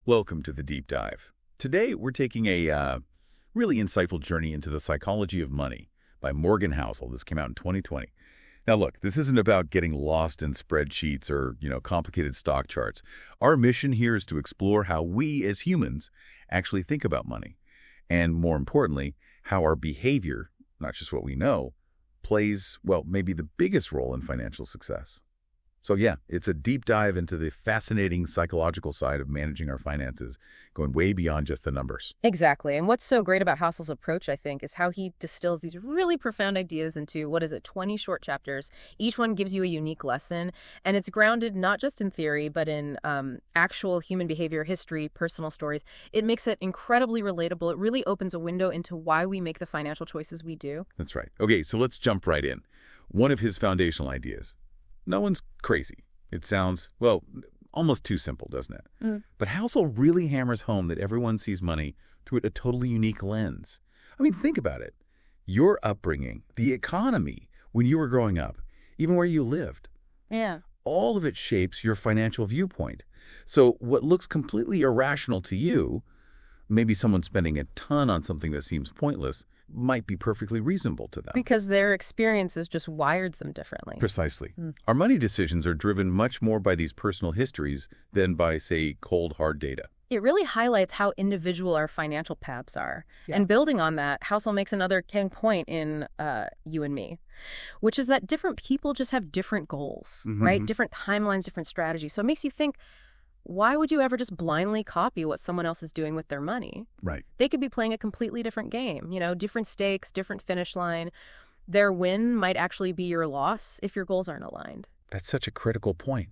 Welcome to the Deep Dive. Today, we're taking a really insightful journey into the psychology of money by Morgan Housel. This came out in 2020. Now, look, this isn't about getting lost in spreadsheets or, complicated stock charts. Our mission here is to explore how we as humans actually think about money. And more importantly, how our behavior, not just what we know, plays, well, maybe the biggest role in financial success. So yeah, it's a deep dive into the fascinating psychological side of managing our finances, going way beyond just the numbers. Exactly. And what's so great about Housel's approach, I think, is how he distills these really profound ideas into, 20 short chapters. Each one gives you a unique lesson, and it's grounded not just in theory, but in actual human behavior, history, personal stories. It makes it incredibly relatable. It really opens a window into why we make the financial choices we do. That's right. Okay, so let's jump right in. One of his foundational ideas. No one's crazy. It sounds, well, almost too simple, doesn't it? But Housel really hammers home that everyone sees money through a totally unique lens. I mean, think about it. Your upbringing, the economy, when you were growing up, even where you lived. Yeah. All of it shapes your financial viewpoint. So what looks completely irrational to you, maybe someone spending a ton on something that seems pointless, might be perfectly reasonable to them. Because their experiences just wired them differently. Precisely. Our money decisions are driven much more by these personal histories than by, say, cold, hard data. It really highlights how individual our financial paths are. Yeah. And building on that, Housel makes another key point in You and Me, which is that different people just have different goals, right? Different timelines, different strategies. So it makes you think, why would you ever just blindly copy what someone else is doing with their money? Right. They could be playing a completely different game, different stakes, different finish line. Their win might actually be your loss if your goals aren't aligned. That's such a critical point.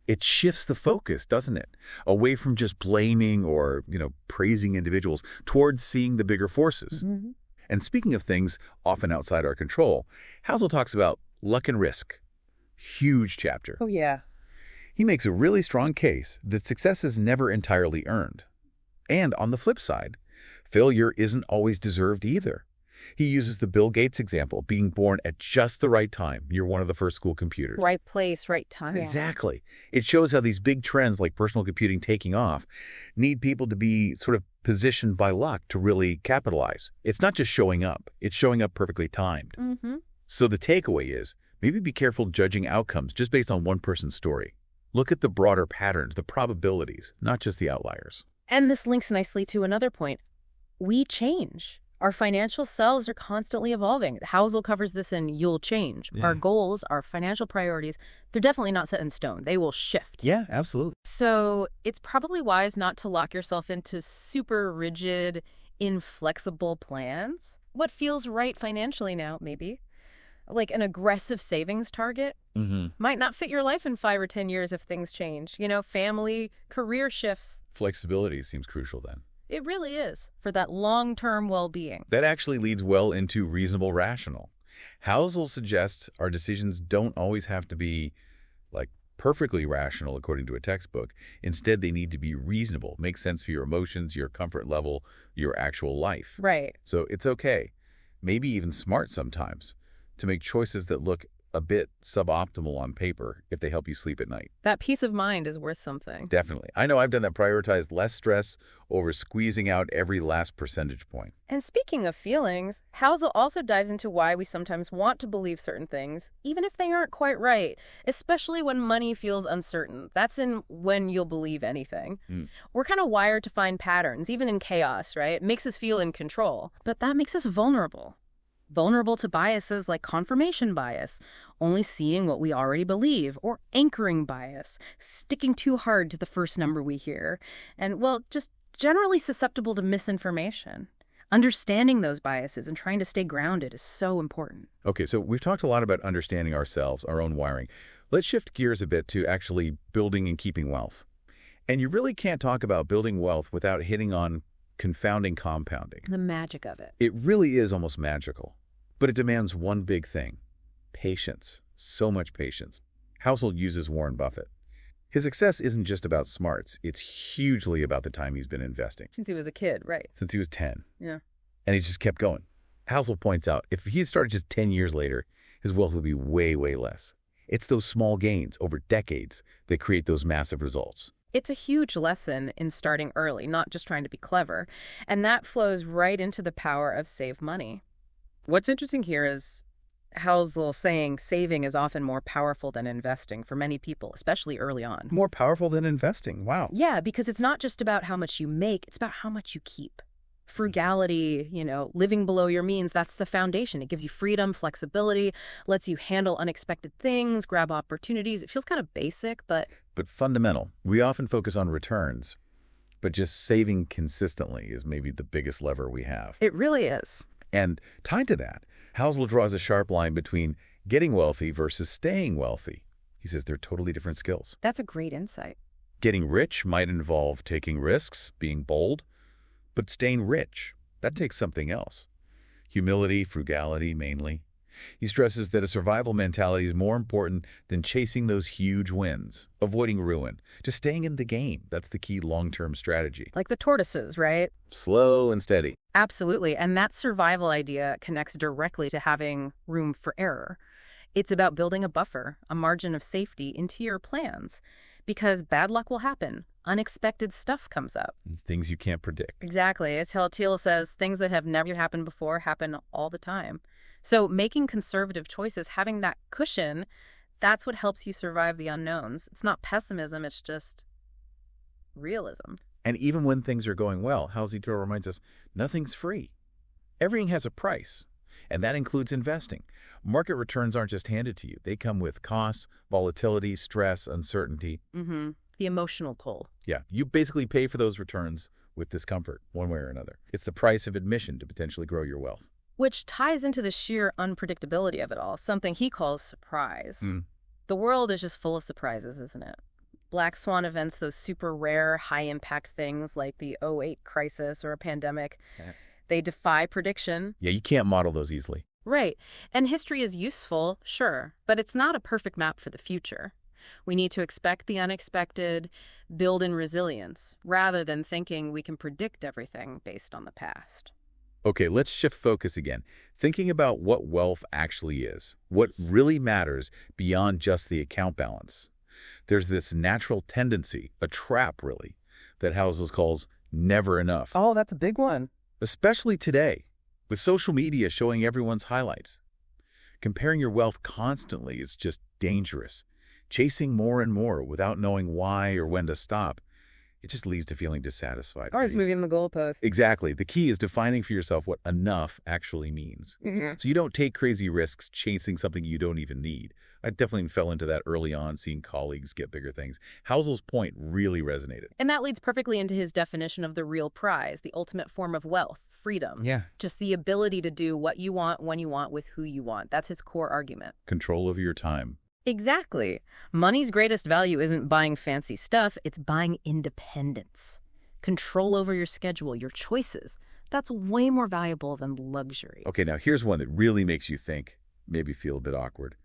It shifts the focus, doesn't it? Away from just blaming or, praising individuals towards seeing the bigger forces. And speaking of things often outside our control, Housel talks about luck and risk. Huge chapter. Oh, yeah. He makes a really strong case that success is never entirely earned. And on the flip side, failure isn't always deserved either. He uses the Bill Gates example, being born at just the right time. You're one of the first school computers. Right place, right time. Exactly. It shows how these big trends like personal computing taking off need people to be sort of positioned by luck to really capitalize. It's not just showing up. It's showing up perfectly timed. So the takeaway is, maybe be careful judging outcomes just based on one person's story. Look at the broader patterns, the probabilities, not just the outliers. And this links nicely to another point. We change. Our financial selves are constantly evolving. Housel covers this in You'll Change. Yeah. Our goals, our financial priorities, they're definitely not set in stone. They will shift. Yeah, absolutely. So it's probably wise not to lock yourself into super rigid, inflexible plans. What feels right financially now, maybe? Like an aggressive savings target might not fit your life in 5 or 10 years if things change. Family, career shifts. Flexibility seems crucial then. It really is for that long-term well-being. That actually leads well into reasonable rational. Housel suggests our decisions don't always have to be perfectly rational according to a textbook. Instead, they need to be reasonable, make sense for your emotions, your comfort level, your actual life. Right. So it's okay, maybe even smart sometimes, to make choices that look a bit suboptimal on paper if they help you sleep at night. That peace of mind is worth something. Definitely. I know I've done that, prioritized less stress over squeezing out every last percentage point. And speaking of feelings, Housel also dives into why we sometimes want to believe certain things, even if they aren't quite right, especially when money feels uncertain. That's in When You'll Believe Anything. We're kind of wired to find patterns, even in chaos, right? It makes us feel in control. But that makes us vulnerable. Vulnerable to biases like confirmation bias, only seeing what we already believe, or anchoring bias, sticking too hard to the first number we hear, and, just generally susceptible to misinformation. Understanding those biases and trying to stay grounded is so important. Okay, so we've talked a lot about understanding ourselves, our own wiring. Let's shift gears a bit to actually building and keeping wealth. And you really can't talk about building wealth without hitting on confounding compounding. The magic of it. It really is almost magical. But it demands one big thing: patience. So much patience. Housel uses Warren Buffett. His success isn't just about smarts. It's hugely about the time he's been investing. Since he was a kid, right? Since he was 10. Yeah. And he's just kept going. Housel points out, if he had started just 10 years later, his wealth would be way, way less. It's those small gains over decades that create those massive results. It's a huge lesson in starting early, not just trying to be clever. And that flows right into the power of save money. What's interesting here is Housel saying saving is often more powerful than investing for many people, especially early on. More powerful than investing. Wow. Yeah, because it's not just about how much you make, it's about how much you keep. Frugality, living below your means, that's the foundation. It gives you freedom, flexibility, lets you handle unexpected things, grab opportunities. It feels kind of basic, but fundamental. We often focus on returns, but just saving consistently is maybe the biggest lever we have. it really is. And tied to that, Housel draws a sharp line between getting wealthy versus staying wealthy. He says they're totally different skills. That's a great insight. Getting rich might involve taking risks, being bold, but staying rich, that takes something else. Humility, frugality, mainly. He stresses that a survival mentality is more important than chasing those huge wins, avoiding ruin, just staying in the game. That's the key long-term strategy. Like the tortoises, right? Slow and steady. Absolutely. And that survival idea connects directly to having room for error. It's about building a buffer, a margin of safety into your plans, because bad luck will happen. Unexpected stuff comes up. Things you can't predict. Exactly. As Thiel says, things that have never happened before happen all the time. So making conservative choices, having that cushion, that's what helps you survive the unknowns. It's not pessimism, it's just realism. And even when things are going well, Housel reminds us, nothing's free. Everything has a price, and that includes investing. Market returns aren't just handed to you. They come with costs, volatility, stress, uncertainty. The emotional toll. Yeah, you basically pay for those returns with discomfort, one way or another. It's the price of admission to potentially grow your wealth. Which ties into the sheer unpredictability of it all, something he calls surprise. The world is just full of surprises, isn't it? Black swan events, those super rare, high-impact things like the '08 crisis or a pandemic, they defy prediction. Yeah, you can't model those easily. Right. And history is useful, sure, but it's not a perfect map for the future. We need to expect the unexpected, build in resilience, rather than thinking we can predict everything based on the past. Okay, let's shift focus again. Thinking about what wealth actually is, what really matters beyond just the account balance. There's this natural tendency, a trap really, that Housel calls never enough. Oh, that's a big one. Especially today, with social media showing everyone's highlights. Comparing your wealth constantly is just dangerous. Chasing more and more without knowing why or when to stop, it just leads to feeling dissatisfied. Or it's moving the goalpost. Exactly. The key is defining for yourself what enough actually means. So you don't take crazy risks chasing something you don't even need. I definitely fell into that early on, seeing colleagues get bigger things. Housel's point really resonated. And that leads perfectly into his definition of the real prize, the ultimate form of wealth, freedom. Yeah. Just the ability to do what you want, when you want, with who you want. That's his core argument. Control over your time. Exactly. Money's greatest value isn't buying fancy stuff, it's buying independence. Control over your schedule, your choices. That's way more valuable than luxury. Okay, now here's one that really makes you think, maybe feel a bit awkward.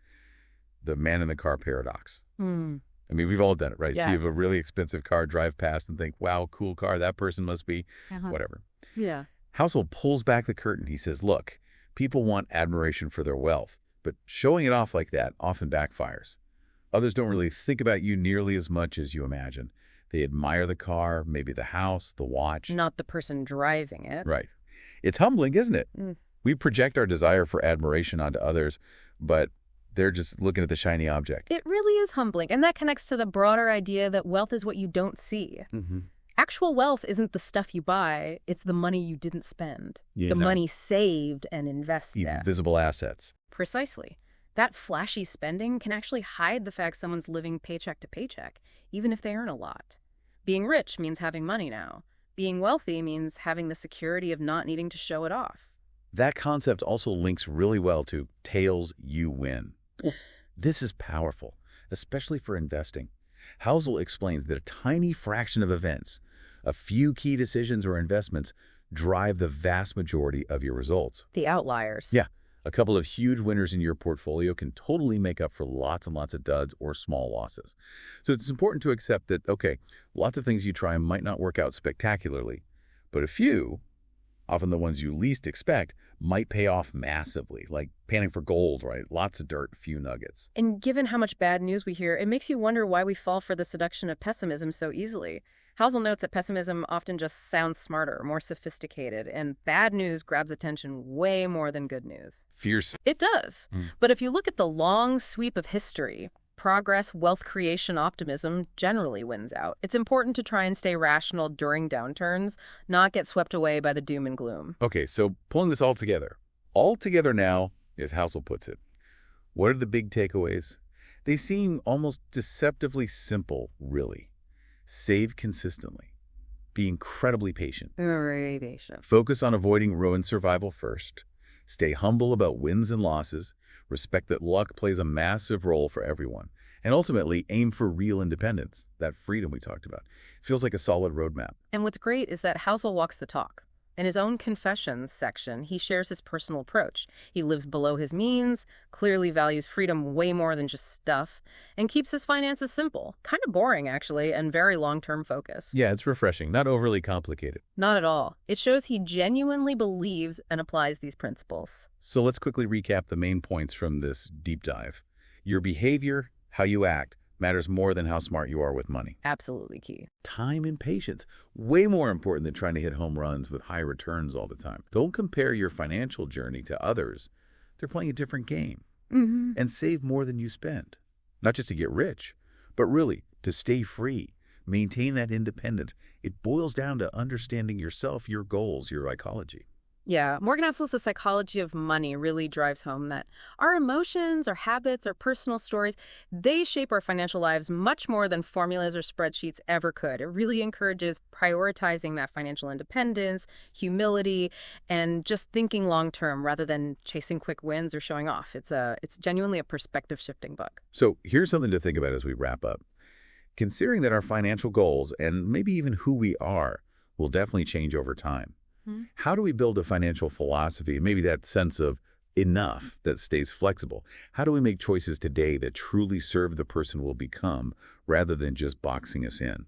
The man in the car paradox. I mean, we've all done it, right? Yeah. So you have a really expensive car, drive past and think, wow, cool car, that person must be, whatever. Yeah. Housel pulls back the curtain. He says, look, people want admiration for their wealth, but showing it off like that often backfires. Others don't really think about you nearly as much as you imagine. They admire the car, maybe the house, the watch. Not the person driving it. Right. It's humbling, isn't it? We project our desire for admiration onto others, but they're just looking at the shiny object. It really is humbling. And that connects to the broader idea that wealth is what you don't see. Actual wealth isn't the stuff you buy, it's the money you didn't spend. The money saved and invested. Visible assets. Precisely. That flashy spending can actually hide the fact someone's living paycheck to paycheck, even if they earn a lot. Being rich means having money now. Being wealthy means having the security of not needing to show it off. That concept also links really well to tails you win. This is powerful, especially for investing. Housel explains that a tiny fraction of events, a few key decisions or investments, drive the vast majority of your results. The outliers. Yeah. A couple of huge winners in your portfolio can totally make up for lots and lots of duds or small losses. So it's important to accept that, okay, lots of things you try might not work out spectacularly, but a few, often the ones you least expect, might pay off massively, like panning for gold, right? Lots of dirt, few nuggets. And given how much bad news we hear, it makes you wonder why we fall for the seduction of pessimism so easily. Housel notes that pessimism often just sounds smarter, more sophisticated, and bad news grabs attention way more than good news. Fierce. It does. But if you look at the long sweep of history, progress, wealth creation, optimism generally wins out. It's important to try and stay rational during downturns, not get swept away by the doom and gloom. Okay, so pulling this all together now, as Housel puts it, what are the big takeaways? They seem almost deceptively simple, really. Save consistently. Be incredibly patient. Very patient. Focus on avoiding ruined survival first. Stay humble about wins and losses. Respect that luck plays a massive role for everyone. And ultimately, aim for real independence, that freedom we talked about. It feels like a solid roadmap. And what's great is that Housel walks the talk. In his own confessions section, he shares his personal approach. He lives below his means, clearly values freedom way more than just stuff, and keeps his finances simple. Kind of boring, actually, and very long-term focused. Yeah, it's refreshing, not overly complicated. Not at all. It shows he genuinely believes and applies these principles. So let's quickly recap the main points from this deep dive. Your behavior, how you act, matters more than how smart you are with money. Absolutely key. Time and patience, way more important than trying to hit home runs with high returns all the time. Don't compare your financial journey to others. They're playing a different game. And save more than you spend. Not just to get rich, but really to stay free. Maintain that independence. It boils down to understanding yourself, your goals, your ecology. Yeah, Morgan Housel's The Psychology of Money really drives home that our emotions, our habits, our personal stories, they shape our financial lives much more than formulas or spreadsheets ever could. It really encourages prioritizing that financial independence, humility, and just thinking long-term rather than chasing quick wins or showing off. It's genuinely a perspective-shifting book. So here's something to think about as we wrap up. Considering that our financial goals, and maybe even who we are, will definitely change over time. How do we build a financial philosophy, maybe that sense of enough that stays flexible? How do we make choices today that truly serve the person we'll become rather than just boxing us in?